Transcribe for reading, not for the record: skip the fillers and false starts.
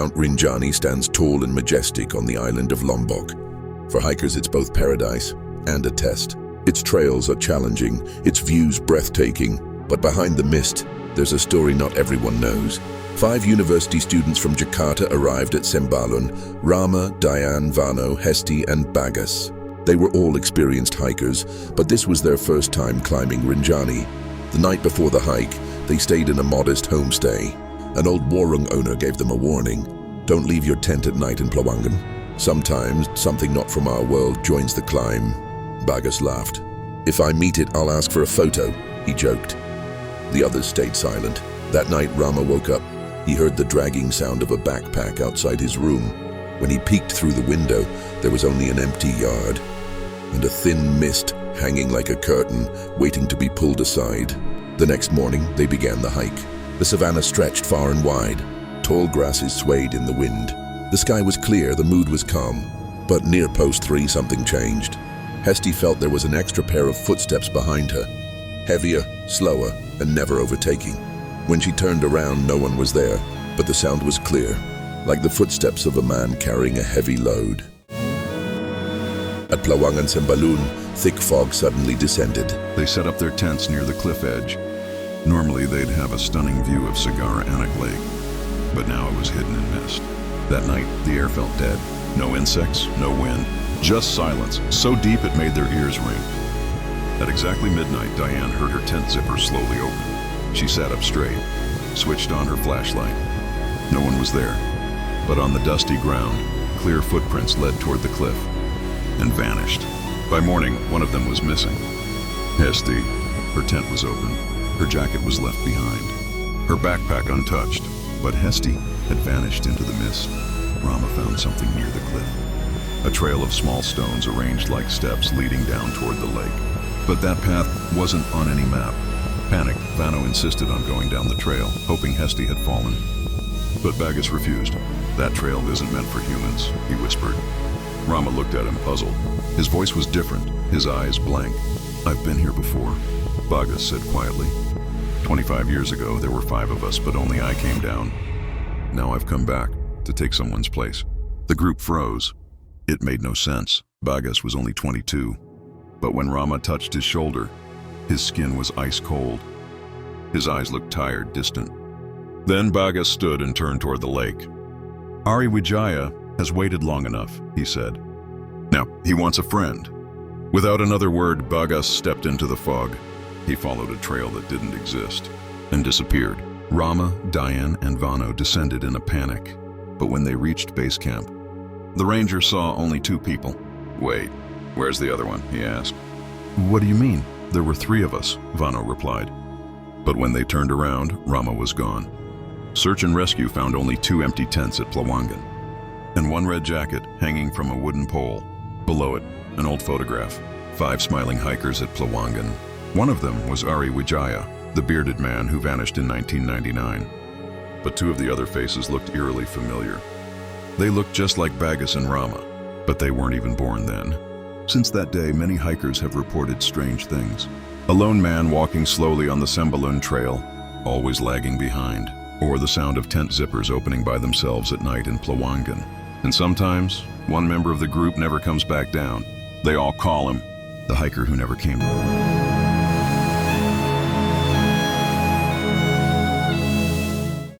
Mount Rinjani stands tall and majestic on the island of Lombok. For hikers, it's both paradise and a test. Its trails are challenging, its views breathtaking, but behind the mist, there's a story not everyone knows. 5 university students from Jakarta arrived at Sembalun: Rama, Diane, Vano, Hesti, and Bagas. They were all experienced hikers, but this was their first time climbing Rinjani. The night before the hike, they stayed in a modest homestay. An old warung owner gave them a warning: don't leave your tent at night in Plawangan. Sometimes something not from our world joins the climb. Bagas laughed. If I meet it, I'll ask for a photo, he joked. The others stayed silent. That night, Rama woke up. He heard the dragging sound of a backpack outside his room. When he peeked through the window, there was only an empty yard and a thin mist hanging like a curtain, waiting to be pulled aside. The next morning, they began the hike. The savannah stretched far and wide. Tall grasses swayed in the wind. The sky was clear, the mood was calm. But near post 3, something changed. Hesti felt there was an extra pair of footsteps behind her. Heavier, slower, and never overtaking. When she turned around, no one was there, but the sound was clear, like the footsteps of a man carrying a heavy load. At Plawangan Sembalun, thick fog suddenly descended. They set up their tents near the cliff edge. Normally they'd have a stunning view of Sagara Anak Lake, but now it was hidden in mist. That night, the air felt dead. No insects, no wind, just silence, so deep it made their ears ring. At exactly midnight, Diane heard her tent zipper slowly open. She sat up straight, switched on her flashlight. No one was there, but on the dusty ground, clear footprints led toward the cliff and vanished. By morning, one of them was missing. Hesti, her tent was open. Her jacket was left behind. Her backpack untouched, but Hesti had vanished into the mist. Rama found something near the cliff. A trail of small stones arranged like steps leading down toward the lake. But that path wasn't on any map. Panicked, Vano insisted on going down the trail, hoping Hesti had fallen. But Bagas refused. That trail isn't meant for humans, he whispered. Rama looked at him, puzzled. His voice was different, his eyes blank. I've been here before, Bagas said quietly. 25 years ago, there were 5 of us, but only I came down. Now I've come back to take someone's place. The group froze. It made no sense. Bagas was only 22. But when Rama touched his shoulder, his skin was ice cold. His eyes looked tired, distant. Then Bagas stood and turned toward the lake. Ari Wijaya has waited long enough, he said. Now, he wants a friend. Without another word, Bagas stepped into the fog. He followed a trail that didn't exist and disappeared. Rama, Diane, and Vano descended in a panic. But when they reached base camp, the ranger saw only 2 people. Wait, where's the other one? He asked. What do you mean? There were 3 of us, Vano replied. But when they turned around, Rama was gone. Search and rescue found only 2 empty tents at Plawangan, and 1 red jacket hanging from a wooden pole. Below it, an old photograph. 5 smiling hikers at Plawangan. One of them was Ari Wijaya, the bearded man who vanished in 1999. But 2 of the other faces looked eerily familiar. They looked just like Bagas and Rama, but they weren't even born then. Since that day, many hikers have reported strange things. A lone man walking slowly on the Sembalun trail, always lagging behind, or the sound of tent zippers opening by themselves at night in Plawangan. And sometimes, one member of the group never comes back down. They all call him the hiker who never came.